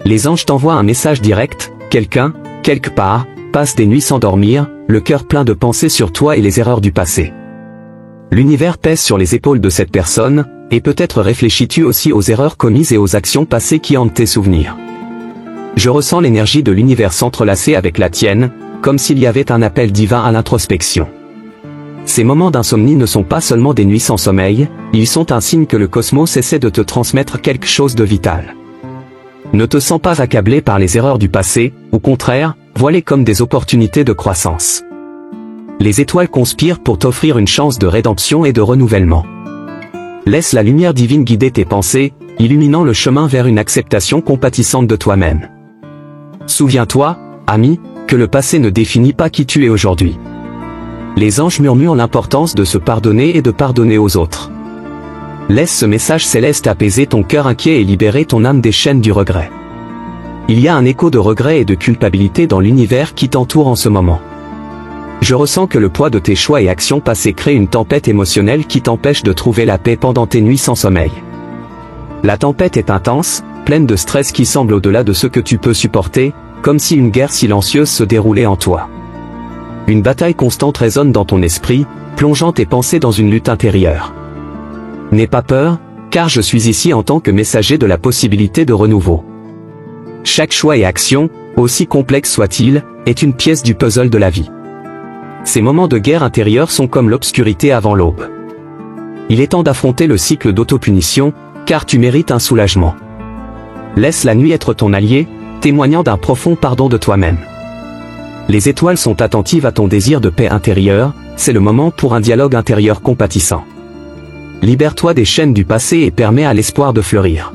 Les anges t'envoient un message direct, quelqu'un, quelque part, passe des nuits sans dormir, le cœur plein de pensées sur toi et les erreurs du passé. L'univers pèse sur les épaules de cette personne, et peut-être réfléchis-tu aussi aux erreurs commises et aux actions passées qui hantent tes souvenirs. Je ressens l'énergie de l'univers s'entrelacer avec la tienne, comme s'il y avait un appel divin à l'introspection. Ces moments d'insomnie ne sont pas seulement des nuits sans sommeil, ils sont un signe que le cosmos essaie de te transmettre quelque chose de vital. Ne te sens pas accablé par les erreurs du passé, au contraire, vois-les comme des opportunités de croissance. Les étoiles conspirent pour t'offrir une chance de rédemption et de renouvellement. Laisse la lumière divine guider tes pensées, illuminant le chemin vers une acceptation compatissante de toi-même. Souviens-toi, ami, que le passé ne définit pas qui tu es aujourd'hui. Les anges murmurent l'importance de se pardonner et de pardonner aux autres. Laisse ce message céleste apaiser ton cœur inquiet et libérer ton âme des chaînes du regret. Il y a un écho de regret et de culpabilité dans l'univers qui t'entoure en ce moment. Je ressens que le poids de tes choix et actions passées crée une tempête émotionnelle qui t'empêche de trouver la paix pendant tes nuits sans sommeil. La tempête est intense, pleine de stress qui semble au-delà de ce que tu peux supporter, comme si une guerre silencieuse se déroulait en toi. Une bataille constante résonne dans ton esprit, plongeant tes pensées dans une lutte intérieure. N'aie pas peur, car je suis ici en tant que messager de la possibilité de renouveau. Chaque choix et action, aussi complexe soit-il, est une pièce du puzzle de la vie. Ces moments de guerre intérieure sont comme l'obscurité avant l'aube. Il est temps d'affronter le cycle d'autopunition, car tu mérites un soulagement. Laisse la nuit être ton allié, témoignant d'un profond pardon de toi-même. Les étoiles sont attentives à ton désir de paix intérieure, c'est le moment pour un dialogue intérieur compatissant. Libère-toi des chaînes du passé et permets à l'espoir de fleurir.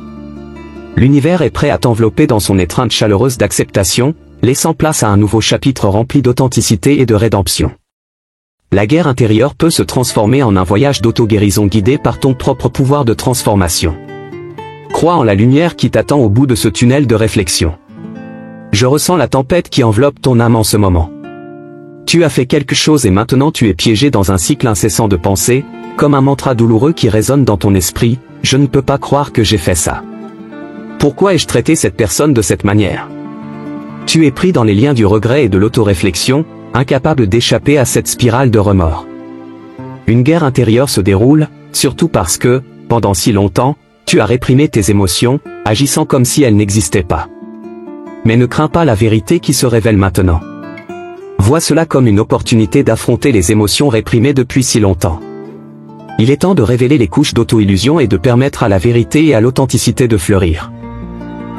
L'univers est prêt à t'envelopper dans son étreinte chaleureuse d'acceptation, laissant place à un nouveau chapitre rempli d'authenticité et de rédemption. La guerre intérieure peut se transformer en un voyage d'auto-guérison guidé par ton propre pouvoir de transformation. Crois en la lumière qui t'attend au bout de ce tunnel de réflexion. Je ressens la tempête qui enveloppe ton âme en ce moment. Tu as fait quelque chose et maintenant tu es piégé dans un cycle incessant de pensées, comme un mantra douloureux qui résonne dans ton esprit, « Je ne peux pas croire que j'ai fait ça. Pourquoi ai-je traité cette personne de cette manière ?» Tu es pris dans les liens du regret et de l'autoréflexion, incapable d'échapper à cette spirale de remords. Une guerre intérieure se déroule, surtout parce que, pendant si longtemps, tu as réprimé tes émotions, agissant comme si elles n'existaient pas. Mais ne crains pas la vérité qui se révèle maintenant. Vois cela comme une opportunité d'affronter les émotions réprimées depuis si longtemps. Il est temps de révéler les couches d'auto-illusion et de permettre à la vérité et à l'authenticité de fleurir.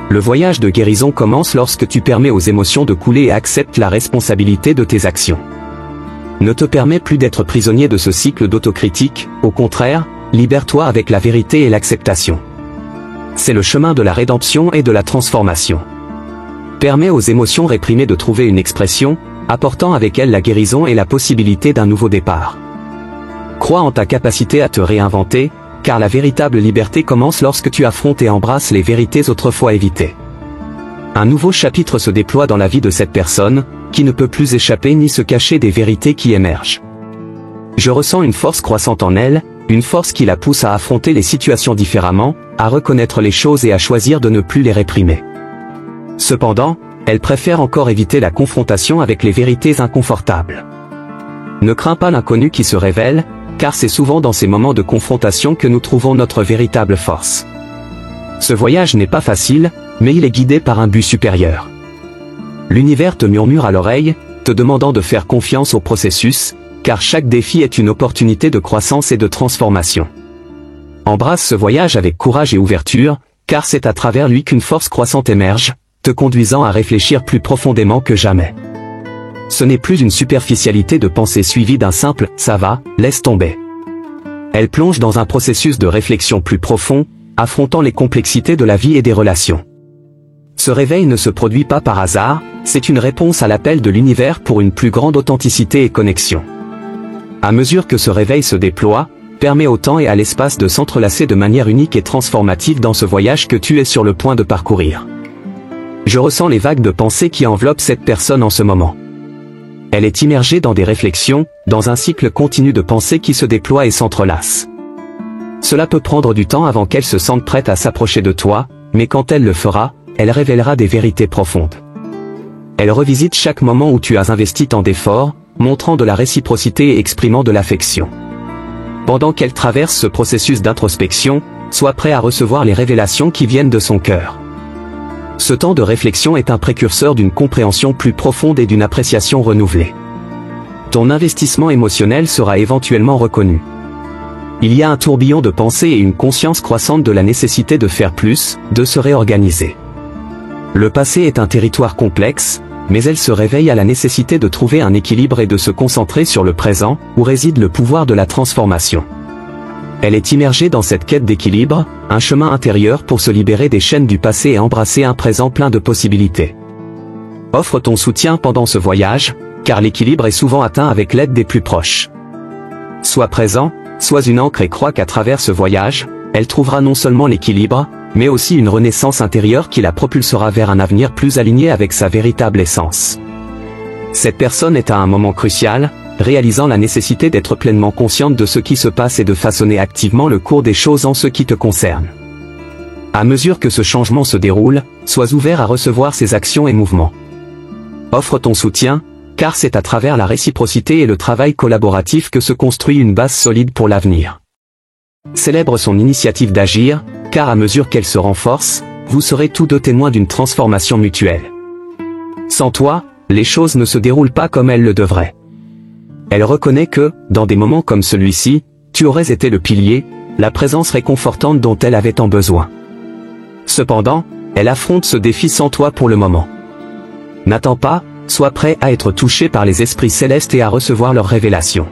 Le voyage de guérison commence lorsque tu permets aux émotions de couler et acceptes la responsabilité de tes actions. Ne te permets plus d'être prisonnier de ce cycle d'autocritique, au contraire, libère-toi avec la vérité et l'acceptation. C'est le chemin de la rédemption et de la transformation. Permets aux émotions réprimées de trouver une expression, apportant avec elles la guérison et la possibilité d'un nouveau départ. Crois en ta capacité à te réinventer, car la véritable liberté commence lorsque tu affrontes et embrasses les vérités autrefois évitées. Un nouveau chapitre se déploie dans la vie de cette personne, qui ne peut plus échapper ni se cacher des vérités qui émergent. Je ressens une force croissante en elle, une force qui la pousse à affronter les situations différemment, à reconnaître les choses et à choisir de ne plus les réprimer. Cependant, elle préfère encore éviter la confrontation avec les vérités inconfortables. Ne crains pas l'inconnu qui se révèle, car c'est souvent dans ces moments de confrontation que nous trouvons notre véritable force. Ce voyage n'est pas facile, mais il est guidé par un but supérieur. L'univers te murmure à l'oreille, te demandant de faire confiance au processus, car chaque défi est une opportunité de croissance et de transformation. Embrasse ce voyage avec courage et ouverture, car c'est à travers lui qu'une force croissante émerge, te conduisant à réfléchir plus profondément que jamais. Ce n'est plus une superficialité de pensée suivie d'un simple « ça va, laisse tomber ». Elle plonge dans un processus de réflexion plus profond, affrontant les complexités de la vie et des relations. Ce réveil ne se produit pas par hasard, c'est une réponse à l'appel de l'univers pour une plus grande authenticité et connexion. À mesure que ce réveil se déploie, permet au temps et à l'espace de s'entrelacer de manière unique et transformative dans ce voyage que tu es sur le point de parcourir. Je ressens les vagues de pensées qui enveloppent cette personne en ce moment. Elle est immergée dans des réflexions, dans un cycle continu de pensées qui se déploie et s'entrelace. Cela peut prendre du temps avant qu'elle se sente prête à s'approcher de toi, mais quand elle le fera, elle révélera des vérités profondes. Elle revisite chaque moment où tu as investi tant d'efforts, montrant de la réciprocité et exprimant de l'affection. Pendant qu'elle traverse ce processus d'introspection, sois prêt à recevoir les révélations qui viennent de son cœur. Ce temps de réflexion est un précurseur d'une compréhension plus profonde et d'une appréciation renouvelée. Ton investissement émotionnel sera éventuellement reconnu. Il y a un tourbillon de pensée et une conscience croissante de la nécessité de faire plus, de se réorganiser. Le passé est un territoire complexe, mais elle se réveille à la nécessité de trouver un équilibre et de se concentrer sur le présent, où réside le pouvoir de la transformation. Elle est immergée dans cette quête d'équilibre, un chemin intérieur pour se libérer des chaînes du passé et embrasser un présent plein de possibilités. Offre ton soutien pendant ce voyage, car l'équilibre est souvent atteint avec l'aide des plus proches. Sois présent, sois une ancre et crois qu'à travers ce voyage, elle trouvera non seulement l'équilibre, mais aussi une renaissance intérieure qui la propulsera vers un avenir plus aligné avec sa véritable essence. Cette personne est à un moment crucial, réalisant la nécessité d'être pleinement consciente de ce qui se passe et de façonner activement le cours des choses en ce qui te concerne. À mesure que ce changement se déroule, sois ouvert à recevoir ses actions et mouvements. Offre ton soutien, car c'est à travers la réciprocité et le travail collaboratif que se construit une base solide pour l'avenir. Célèbre son initiative d'agir, car à mesure qu'elle se renforce, vous serez tous deux témoins d'une transformation mutuelle. Sans toi, les choses ne se déroulent pas comme elles le devraient. Elle reconnaît que, dans des moments comme celui-ci, tu aurais été le pilier, la présence réconfortante dont elle avait tant besoin. Cependant, elle affronte ce défi sans toi pour le moment. N'attends pas, sois prêt à être touché par les esprits célestes et à recevoir leurs révélations.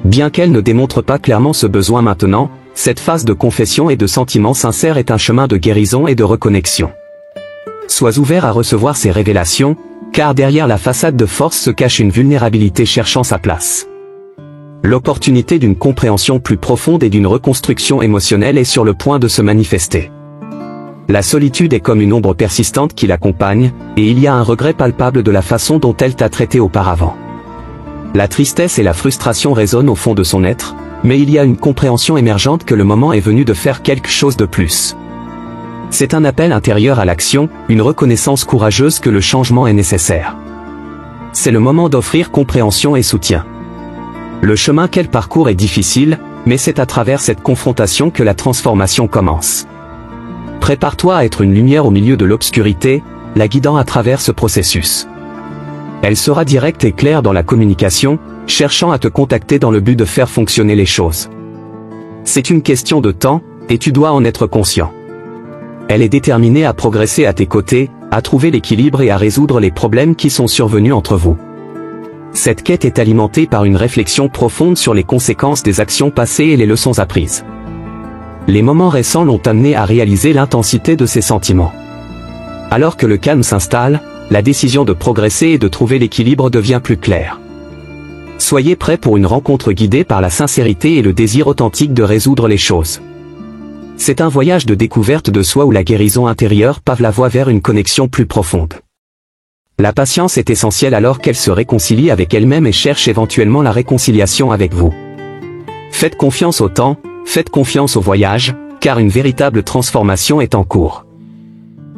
Bien qu'elle ne démontre pas clairement ce besoin maintenant, cette phase de confession et de sentiments sincères est un chemin de guérison et de reconnexion. Sois ouvert à recevoir ces révélations, car derrière la façade de force se cache une vulnérabilité cherchant sa place. L'opportunité d'une compréhension plus profonde et d'une reconstruction émotionnelle est sur le point de se manifester. La solitude est comme une ombre persistante qui l'accompagne, et il y a un regret palpable de la façon dont elle t'a traité auparavant. La tristesse et la frustration résonnent au fond de son être, mais il y a une compréhension émergente que le moment est venu de faire quelque chose de plus. C'est un appel intérieur à l'action, une reconnaissance courageuse que le changement est nécessaire. C'est le moment d'offrir compréhension et soutien. Le chemin qu'elle parcourt est difficile, mais c'est à travers cette confrontation que la transformation commence. Prépare-toi à être une lumière au milieu de l'obscurité, la guidant à travers ce processus. Elle sera directe et claire dans la communication, cherchant à te contacter dans le but de faire fonctionner les choses. C'est une question de temps, et tu dois en être conscient. Elle est déterminée à progresser à tes côtés, à trouver l'équilibre et à résoudre les problèmes qui sont survenus entre vous. Cette quête est alimentée par une réflexion profonde sur les conséquences des actions passées et les leçons apprises. Les moments récents l'ont amené à réaliser l'intensité de ses sentiments. Alors que le calme s'installe, la décision de progresser et de trouver l'équilibre devient plus claire. Soyez prêts pour une rencontre guidée par la sincérité et le désir authentique de résoudre les choses. C'est un voyage de découverte de soi où la guérison intérieure pave la voie vers une connexion plus profonde. La patience est essentielle alors qu'elle se réconcilie avec elle-même et cherche éventuellement la réconciliation avec vous. Faites confiance au temps, faites confiance au voyage, car une véritable transformation est en cours.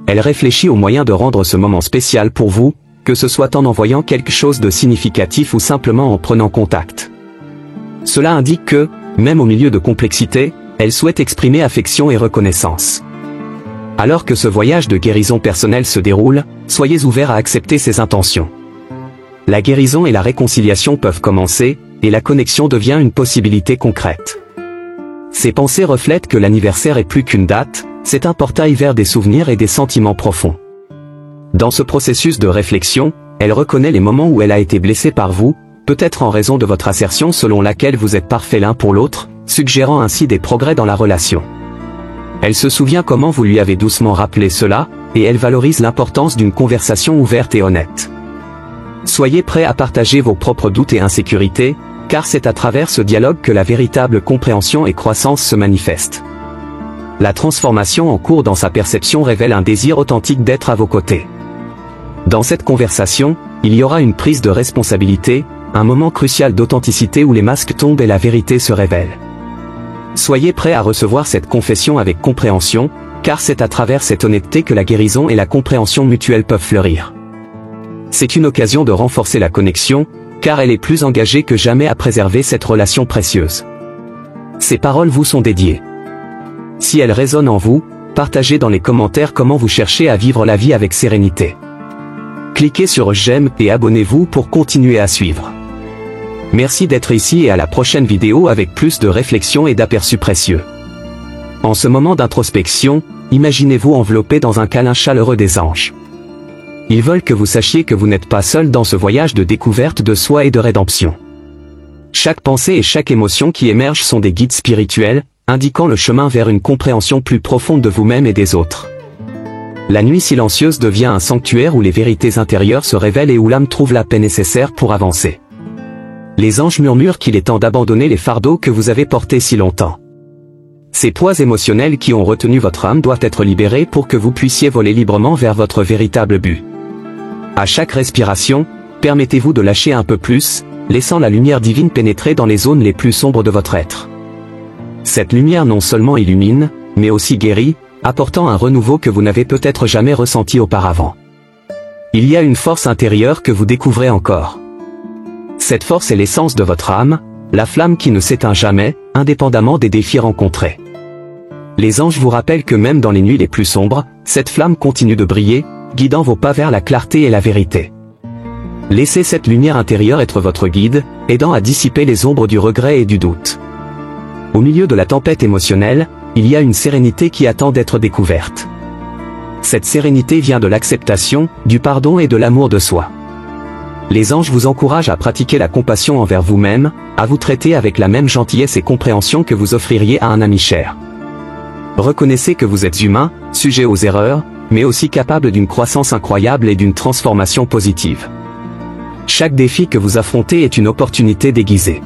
Elle réfléchit aux moyens de rendre ce moment spécial pour vous, que ce soit en envoyant quelque chose de significatif ou simplement en prenant contact. Cela indique que, même au milieu de complexité, elle souhaite exprimer affection et reconnaissance. Alors que ce voyage de guérison personnelle se déroule, soyez ouverts à accepter ses intentions. La guérison et la réconciliation peuvent commencer, et la connexion devient une possibilité concrète. Ces pensées reflètent que l'anniversaire est plus qu'une date, c'est un portail vers des souvenirs et des sentiments profonds. Dans ce processus de réflexion, elle reconnaît les moments où elle a été blessée par vous, peut-être en raison de votre assertion selon laquelle vous êtes parfaits l'un pour l'autre, suggérant ainsi des progrès dans la relation. Elle se souvient comment vous lui avez doucement rappelé cela, et elle valorise l'importance d'une conversation ouverte et honnête. Soyez prêts à partager vos propres doutes et insécurités, car c'est à travers ce dialogue que la véritable compréhension et croissance se manifestent. La transformation en cours dans sa perception révèle un désir authentique d'être à vos côtés. Dans cette conversation, il y aura une prise de responsabilité, un moment crucial d'authenticité où les masques tombent et la vérité se révèle. Soyez prêts à recevoir cette confession avec compréhension, car c'est à travers cette honnêteté que la guérison et la compréhension mutuelle peuvent fleurir. C'est une occasion de renforcer la connexion, car elle est plus engagée que jamais à préserver cette relation précieuse. Ces paroles vous sont dédiées. Si elles résonnent en vous, partagez dans les commentaires comment vous cherchez à vivre la vie avec sérénité. Cliquez sur j'aime et abonnez-vous pour continuer à suivre. Merci d'être ici et à la prochaine vidéo avec plus de réflexions et d'aperçus précieux. En ce moment d'introspection, imaginez-vous enveloppé dans un câlin chaleureux des anges. Ils veulent que vous sachiez que vous n'êtes pas seul dans ce voyage de découverte de soi et de rédemption. Chaque pensée et chaque émotion qui émerge sont des guides spirituels, indiquant le chemin vers une compréhension plus profonde de vous-même et des autres. La nuit silencieuse devient un sanctuaire où les vérités intérieures se révèlent et où l'âme trouve la paix nécessaire pour avancer. Les anges murmurent qu'il est temps d'abandonner les fardeaux que vous avez portés si longtemps. Ces poids émotionnels qui ont retenu votre âme doivent être libérés pour que vous puissiez voler librement vers votre véritable but. À chaque respiration, permettez-vous de lâcher un peu plus, laissant la lumière divine pénétrer dans les zones les plus sombres de votre être. Cette lumière non seulement illumine, mais aussi guérit, apportant un renouveau que vous n'avez peut-être jamais ressenti auparavant. Il y a une force intérieure que vous découvrez encore. Cette force est l'essence de votre âme, la flamme qui ne s'éteint jamais, indépendamment des défis rencontrés. Les anges vous rappellent que même dans les nuits les plus sombres, cette flamme continue de briller, guidant vos pas vers la clarté et la vérité. Laissez cette lumière intérieure être votre guide, aidant à dissiper les ombres du regret et du doute. Au milieu de la tempête émotionnelle, il y a une sérénité qui attend d'être découverte. Cette sérénité vient de l'acceptation, du pardon et de l'amour de soi. Les anges vous encouragent à pratiquer la compassion envers vous-même, à vous traiter avec la même gentillesse et compréhension que vous offririez à un ami cher. Reconnaissez que vous êtes humain, sujet aux erreurs, mais aussi capable d'une croissance incroyable et d'une transformation positive. Chaque défi que vous affrontez est une opportunité déguisée.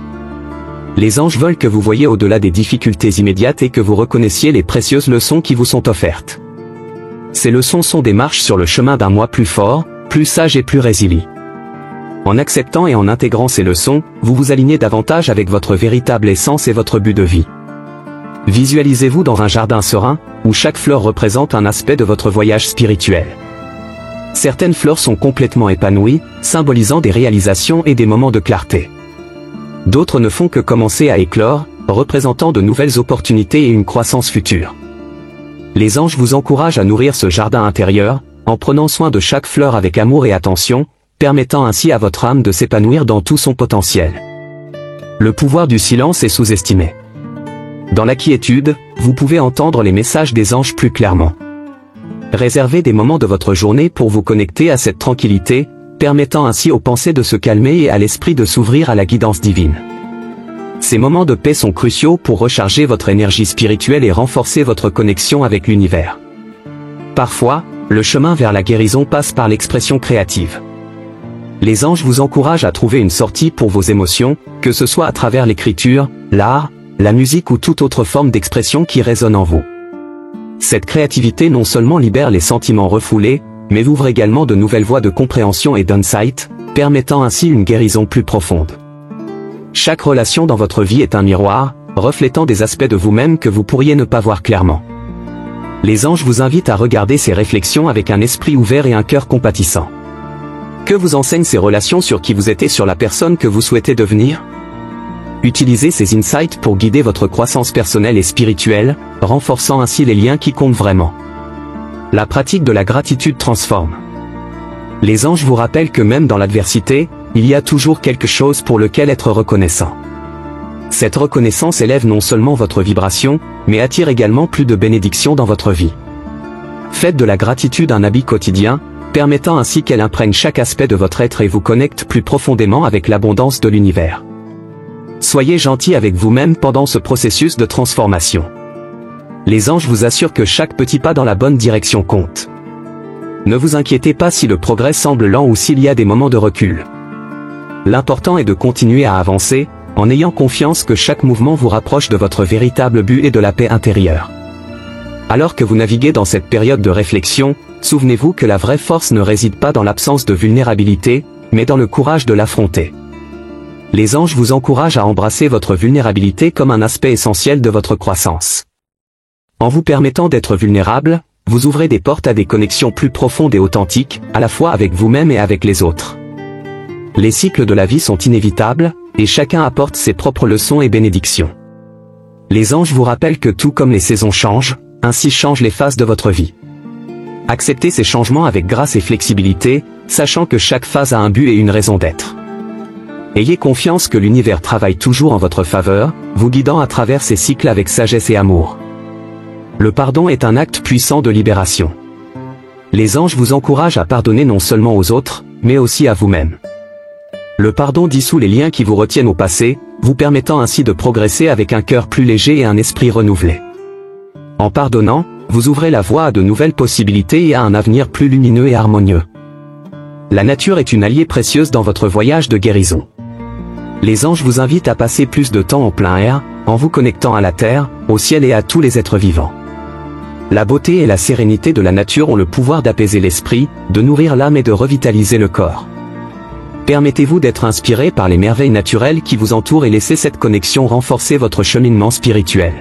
Les anges veulent que vous voyiez au-delà des difficultés immédiates et que vous reconnaissiez les précieuses leçons qui vous sont offertes. Ces leçons sont des marches sur le chemin d'un moi plus fort, plus sage et plus résilient. En acceptant et en intégrant ces leçons, vous vous alignez davantage avec votre véritable essence et votre but de vie. Visualisez-vous dans un jardin serein, où chaque fleur représente un aspect de votre voyage spirituel. Certaines fleurs sont complètement épanouies, symbolisant des réalisations et des moments de clarté. D'autres ne font que commencer à éclore, représentant de nouvelles opportunités et une croissance future. Les anges vous encouragent à nourrir ce jardin intérieur, en prenant soin de chaque fleur avec amour et attention, permettant ainsi à votre âme de s'épanouir dans tout son potentiel. Le pouvoir du silence est sous-estimé. Dans la quiétude, vous pouvez entendre les messages des anges plus clairement. Réservez des moments de votre journée pour vous connecter à cette tranquillité, permettant ainsi aux pensées de se calmer et à l'esprit de s'ouvrir à la guidance divine. Ces moments de paix sont cruciaux pour recharger votre énergie spirituelle et renforcer votre connexion avec l'univers. Parfois, le chemin vers la guérison passe par l'expression créative. Les anges vous encouragent à trouver une sortie pour vos émotions, que ce soit à travers l'écriture, l'art, la musique ou toute autre forme d'expression qui résonne en vous. Cette créativité non seulement libère les sentiments refoulés, mais ouvre également de nouvelles voies de compréhension et d'insight, permettant ainsi une guérison plus profonde. Chaque relation dans votre vie est un miroir, reflétant des aspects de vous-même que vous pourriez ne pas voir clairement. Les anges vous invitent à regarder ces réflexions avec un esprit ouvert et un cœur compatissant. Que vous enseignent ces relations sur qui vous êtes et sur la personne que vous souhaitez devenir? Utilisez ces insights pour guider votre croissance personnelle et spirituelle, renforçant ainsi les liens qui comptent vraiment. La pratique de la gratitude transforme. Les anges vous rappellent que même dans l'adversité, il y a toujours quelque chose pour lequel être reconnaissant. Cette reconnaissance élève non seulement votre vibration, mais attire également plus de bénédictions dans votre vie. Faites de la gratitude un habit quotidien, permettant ainsi qu'elle imprègne chaque aspect de votre être et vous connecte plus profondément avec l'abondance de l'univers. Soyez gentil avec vous-même pendant ce processus de transformation. Les anges vous assurent que chaque petit pas dans la bonne direction compte. Ne vous inquiétez pas si le progrès semble lent ou s'il y a des moments de recul. L'important est de continuer à avancer, en ayant confiance que chaque mouvement vous rapproche de votre véritable but et de la paix intérieure. Alors que vous naviguez dans cette période de réflexion, souvenez-vous que la vraie force ne réside pas dans l'absence de vulnérabilité, mais dans le courage de l'affronter. Les anges vous encouragent à embrasser votre vulnérabilité comme un aspect essentiel de votre croissance. En vous permettant d'être vulnérable, vous ouvrez des portes à des connexions plus profondes et authentiques, à la fois avec vous-même et avec les autres. Les cycles de la vie sont inévitables, et chacun apporte ses propres leçons et bénédictions. Les anges vous rappellent que tout comme les saisons changent, ainsi changent les phases de votre vie. Acceptez ces changements avec grâce et flexibilité, sachant que chaque phase a un but et une raison d'être. Ayez confiance que l'univers travaille toujours en votre faveur, vous guidant à travers ces cycles avec sagesse et amour. Le pardon est un acte puissant de libération. Les anges vous encouragent à pardonner non seulement aux autres, mais aussi à vous-même. Le pardon dissout les liens qui vous retiennent au passé, vous permettant ainsi de progresser avec un cœur plus léger et un esprit renouvelé. En pardonnant, vous ouvrez la voie à de nouvelles possibilités et à un avenir plus lumineux et harmonieux. La nature est une alliée précieuse dans votre voyage de guérison. Les anges vous invitent à passer plus de temps en plein air, en vous connectant à la terre, au ciel et à tous les êtres vivants. La beauté et la sérénité de la nature ont le pouvoir d'apaiser l'esprit, de nourrir l'âme et de revitaliser le corps. Permettez-vous d'être inspiré par les merveilles naturelles qui vous entourent et laissez cette connexion renforcer votre cheminement spirituel.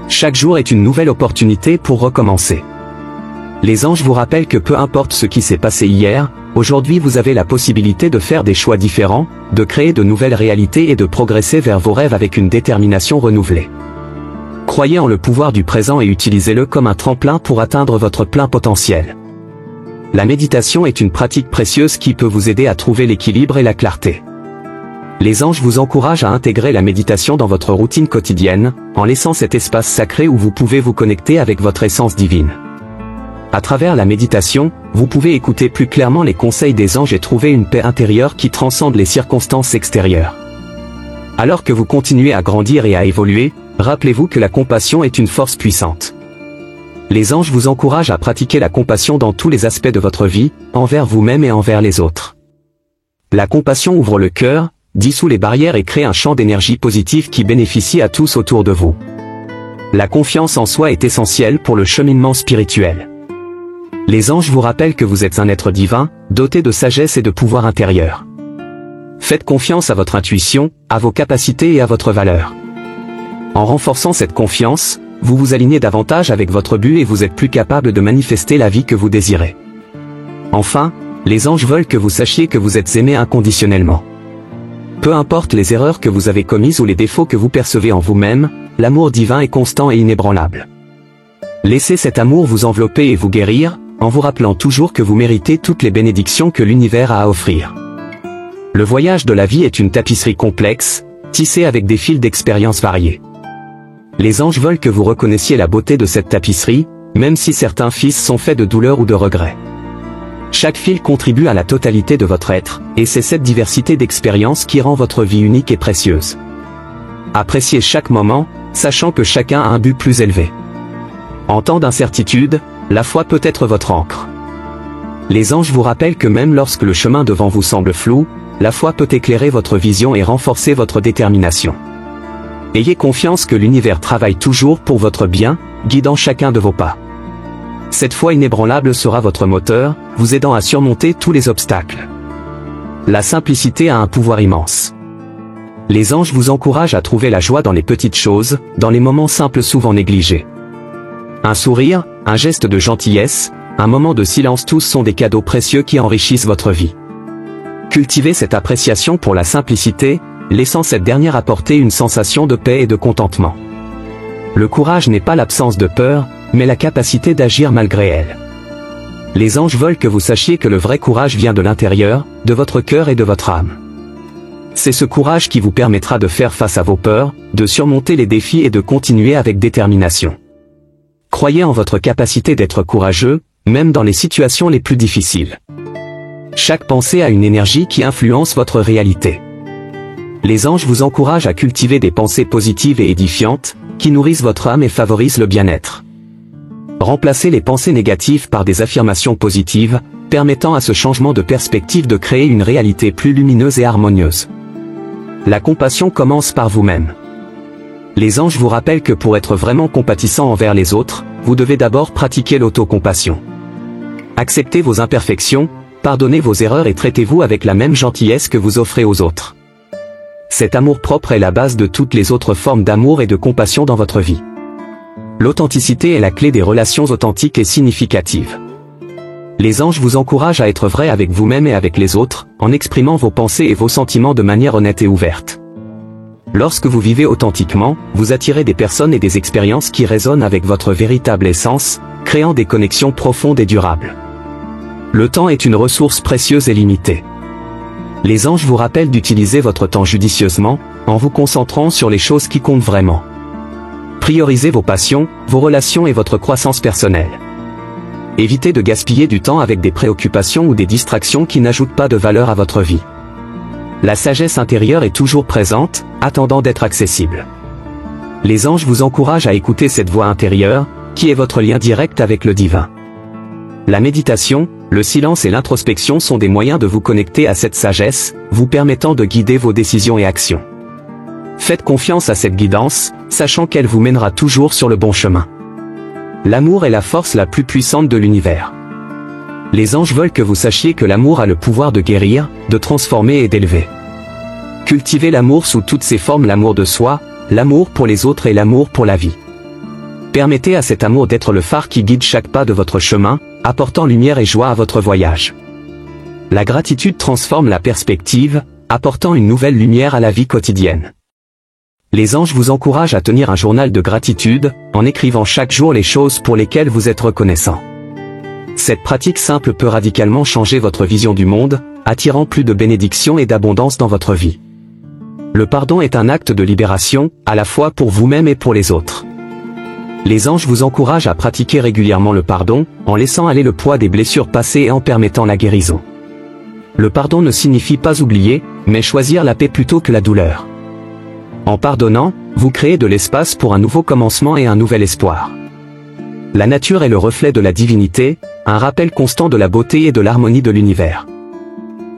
Chaque jour est une nouvelle opportunité pour recommencer. Les anges vous rappellent que peu importe ce qui s'est passé hier, aujourd'hui vous avez la possibilité de faire des choix différents, de créer de nouvelles réalités et de progresser vers vos rêves avec une détermination renouvelée. Croyez en le pouvoir du présent et utilisez-le comme un tremplin pour atteindre votre plein potentiel. La méditation est une pratique précieuse qui peut vous aider à trouver l'équilibre et la clarté. Les anges vous encouragent à intégrer la méditation dans votre routine quotidienne, en laissant cet espace sacré où vous pouvez vous connecter avec votre essence divine. À travers la méditation, vous pouvez écouter plus clairement les conseils des anges et trouver une paix intérieure qui transcende les circonstances extérieures. Alors que vous continuez à grandir et à évoluer, rappelez-vous que la compassion est une force puissante. Les anges vous encouragent à pratiquer la compassion dans tous les aspects de votre vie, envers vous-même et envers les autres. La compassion ouvre le cœur, dissout les barrières et crée un champ d'énergie positive qui bénéficie à tous autour de vous. La confiance en soi est essentielle pour le cheminement spirituel. Les anges vous rappellent que vous êtes un être divin, doté de sagesse et de pouvoir intérieur. Faites confiance à votre intuition, à vos capacités et à votre valeur. En renforçant cette confiance, vous vous alignez davantage avec votre but et vous êtes plus capable de manifester la vie que vous désirez. Enfin, les anges veulent que vous sachiez que vous êtes aimé inconditionnellement. Peu importe les erreurs que vous avez commises ou les défauts que vous percevez en vous-même, l'amour divin est constant et inébranlable. Laissez cet amour vous envelopper et vous guérir, en vous rappelant toujours que vous méritez toutes les bénédictions que l'univers a à offrir. Le voyage de la vie est une tapisserie complexe, tissée avec des fils d'expériences variées. Les anges veulent que vous reconnaissiez la beauté de cette tapisserie, même si certains fils sont faits de douleur ou de regrets. Chaque fil contribue à la totalité de votre être, et c'est cette diversité d'expériences qui rend votre vie unique et précieuse. Appréciez chaque moment, sachant que chacun a un but plus élevé. En temps d'incertitude, la foi peut être votre encre. Les anges vous rappellent que même lorsque le chemin devant vous semble flou, la foi peut éclairer votre vision et renforcer votre détermination. Ayez confiance que l'univers travaille toujours pour votre bien, guidant chacun de vos pas. Cette foi inébranlable sera votre moteur, vous aidant à surmonter tous les obstacles. La simplicité a un pouvoir immense. Les anges vous encouragent à trouver la joie dans les petites choses, dans les moments simples souvent négligés. Un sourire, un geste de gentillesse, un moment de silence, tous sont des cadeaux précieux qui enrichissent votre vie. Cultivez cette appréciation pour la simplicité, laissant cette dernière apporter une sensation de paix et de contentement. Le courage n'est pas l'absence de peur, mais la capacité d'agir malgré elle. Les anges veulent que vous sachiez que le vrai courage vient de l'intérieur, de votre cœur et de votre âme. C'est ce courage qui vous permettra de faire face à vos peurs, de surmonter les défis et de continuer avec détermination. Croyez en votre capacité d'être courageux, même dans les situations les plus difficiles. Chaque pensée a une énergie qui influence votre réalité. Les anges vous encouragent à cultiver des pensées positives et édifiantes, qui nourrissent votre âme et favorisent le bien-être. Remplacez les pensées négatives par des affirmations positives, permettant à ce changement de perspective de créer une réalité plus lumineuse et harmonieuse. La compassion commence par vous-même. Les anges vous rappellent que pour être vraiment compatissant envers les autres, vous devez d'abord pratiquer l'autocompassion. Acceptez vos imperfections, pardonnez vos erreurs et traitez-vous avec la même gentillesse que vous offrez aux autres. Cet amour-propre est la base de toutes les autres formes d'amour et de compassion dans votre vie. L'authenticité est la clé des relations authentiques et significatives. Les anges vous encouragent à être vrai avec vous-même et avec les autres, en exprimant vos pensées et vos sentiments de manière honnête et ouverte. Lorsque vous vivez authentiquement, vous attirez des personnes et des expériences qui résonnent avec votre véritable essence, créant des connexions profondes et durables. Le temps est une ressource précieuse et limitée. Les anges vous rappellent d'utiliser votre temps judicieusement, en vous concentrant sur les choses qui comptent vraiment. Priorisez vos passions, vos relations et votre croissance personnelle. Évitez de gaspiller du temps avec des préoccupations ou des distractions qui n'ajoutent pas de valeur à votre vie. La sagesse intérieure est toujours présente, attendant d'être accessible. Les anges vous encouragent à écouter cette voix intérieure, qui est votre lien direct avec le divin. La méditation, le silence et l'introspection sont des moyens de vous connecter à cette sagesse, vous permettant de guider vos décisions et actions. Faites confiance à cette guidance, sachant qu'elle vous mènera toujours sur le bon chemin. L'amour est la force la plus puissante de l'univers. Les anges veulent que vous sachiez que l'amour a le pouvoir de guérir, de transformer et d'élever. Cultivez l'amour sous toutes ses formes, l'amour de soi, l'amour pour les autres et l'amour pour la vie. Permettez à cet amour d'être le phare qui guide chaque pas de votre chemin, apportant lumière et joie à votre voyage. La gratitude transforme la perspective, apportant une nouvelle lumière à la vie quotidienne. Les anges vous encouragent à tenir un journal de gratitude, en écrivant chaque jour les choses pour lesquelles vous êtes reconnaissant. Cette pratique simple peut radicalement changer votre vision du monde, attirant plus de bénédictions et d'abondance dans votre vie. Le pardon est un acte de libération, à la fois pour vous-même et pour les autres. Les anges vous encouragent à pratiquer régulièrement le pardon, en laissant aller le poids des blessures passées et en permettant la guérison. Le pardon ne signifie pas oublier, mais choisir la paix plutôt que la douleur. En pardonnant, vous créez de l'espace pour un nouveau commencement et un nouvel espoir. La nature est le reflet de la divinité, un rappel constant de la beauté et de l'harmonie de l'univers.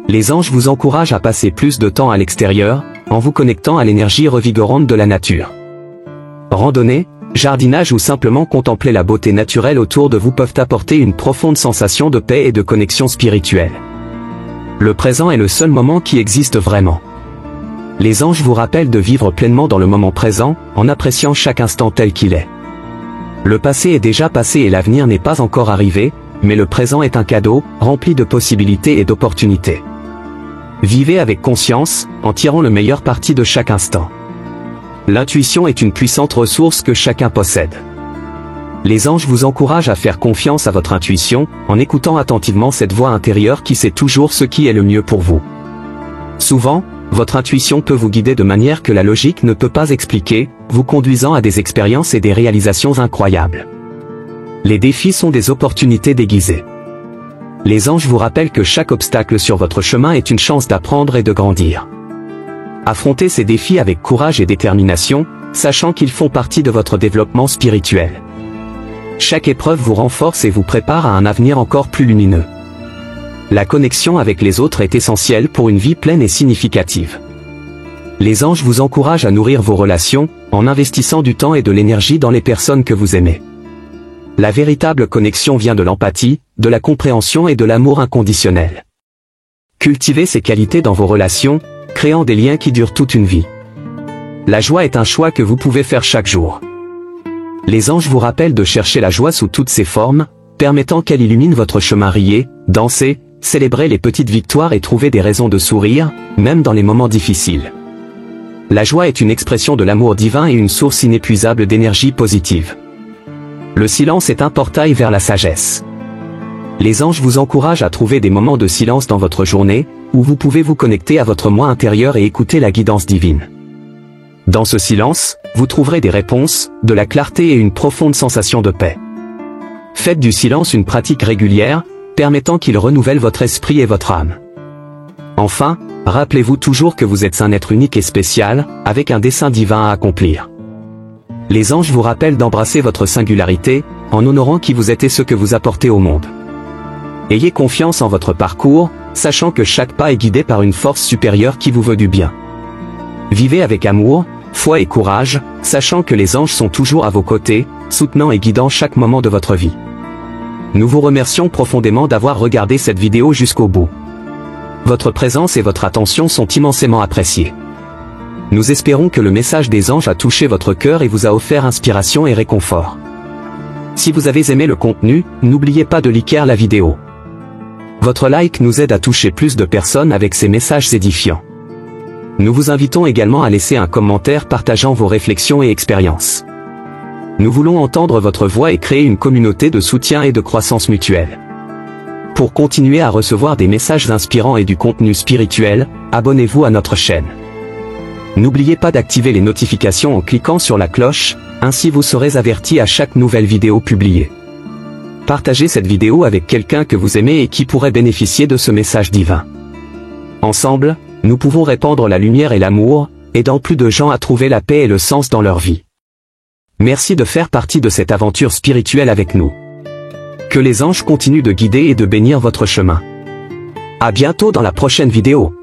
Les anges vous encouragent à passer plus de temps à l'extérieur, en vous connectant à l'énergie revigorante de la nature. Randonnée, jardinage ou simplement contempler la beauté naturelle autour de vous peuvent apporter une profonde sensation de paix et de connexion spirituelle. Le présent est le seul moment qui existe vraiment. Les anges vous rappellent de vivre pleinement dans le moment présent, en appréciant chaque instant tel qu'il est. Le passé est déjà passé et l'avenir n'est pas encore arrivé, mais le présent est un cadeau, rempli de possibilités et d'opportunités. Vivez avec conscience, en tirant le meilleur parti de chaque instant. L'intuition est une puissante ressource que chacun possède. Les anges vous encouragent à faire confiance à votre intuition, en écoutant attentivement cette voix intérieure qui sait toujours ce qui est le mieux pour vous. Souvent, votre intuition peut vous guider de manière que la logique ne peut pas expliquer, vous conduisant à des expériences et des réalisations incroyables. Les défis sont des opportunités déguisées. Les anges vous rappellent que chaque obstacle sur votre chemin est une chance d'apprendre et de grandir. Affrontez ces défis avec courage et détermination, sachant qu'ils font partie de votre développement spirituel. Chaque épreuve vous renforce et vous prépare à un avenir encore plus lumineux. La connexion avec les autres est essentielle pour une vie pleine et significative. Les anges vous encouragent à nourrir vos relations, en investissant du temps et de l'énergie dans les personnes que vous aimez. La véritable connexion vient de l'empathie, de la compréhension et de l'amour inconditionnel. Cultivez ces qualités dans vos relations, créant des liens qui durent toute une vie. La joie est un choix que vous pouvez faire chaque jour. Les anges vous rappellent de chercher la joie sous toutes ses formes, permettant qu'elle illumine votre chemin. Riez, dansez, célébrez les petites victoires et trouvez des raisons de sourire, même dans les moments difficiles. La joie est une expression de l'amour divin et une source inépuisable d'énergie positive. Le silence est un portail vers la sagesse. Les anges vous encouragent à trouver des moments de silence dans votre journée, où vous pouvez vous connecter à votre moi intérieur et écouter la guidance divine. Dans ce silence, vous trouverez des réponses, de la clarté et une profonde sensation de paix. Faites du silence une pratique régulière, permettant qu'il renouvelle votre esprit et votre âme. Enfin, rappelez-vous toujours que vous êtes un être unique et spécial, avec un dessein divin à accomplir. Les anges vous rappellent d'embrasser votre singularité, en honorant qui vous êtes et ce que vous apportez au monde. Ayez confiance en votre parcours, sachant que chaque pas est guidé par une force supérieure qui vous veut du bien. Vivez avec amour, foi et courage, sachant que les anges sont toujours à vos côtés, soutenant et guidant chaque moment de votre vie. Nous vous remercions profondément d'avoir regardé cette vidéo jusqu'au bout. Votre présence et votre attention sont immensément appréciées. Nous espérons que le message des anges a touché votre cœur et vous a offert inspiration et réconfort. Si vous avez aimé le contenu, n'oubliez pas de liker la vidéo. Votre like nous aide à toucher plus de personnes avec ces messages édifiants. Nous vous invitons également à laisser un commentaire partageant vos réflexions et expériences. Nous voulons entendre votre voix et créer une communauté de soutien et de croissance mutuelle. Pour continuer à recevoir des messages inspirants et du contenu spirituel, abonnez-vous à notre chaîne. N'oubliez pas d'activer les notifications en cliquant sur la cloche, ainsi vous serez averti à chaque nouvelle vidéo publiée. Partagez cette vidéo avec quelqu'un que vous aimez et qui pourrait bénéficier de ce message divin. Ensemble, nous pouvons répandre la lumière et l'amour, aidant plus de gens à trouver la paix et le sens dans leur vie. Merci de faire partie de cette aventure spirituelle avec nous. Que les anges continuent de guider et de bénir votre chemin. À bientôt dans la prochaine vidéo.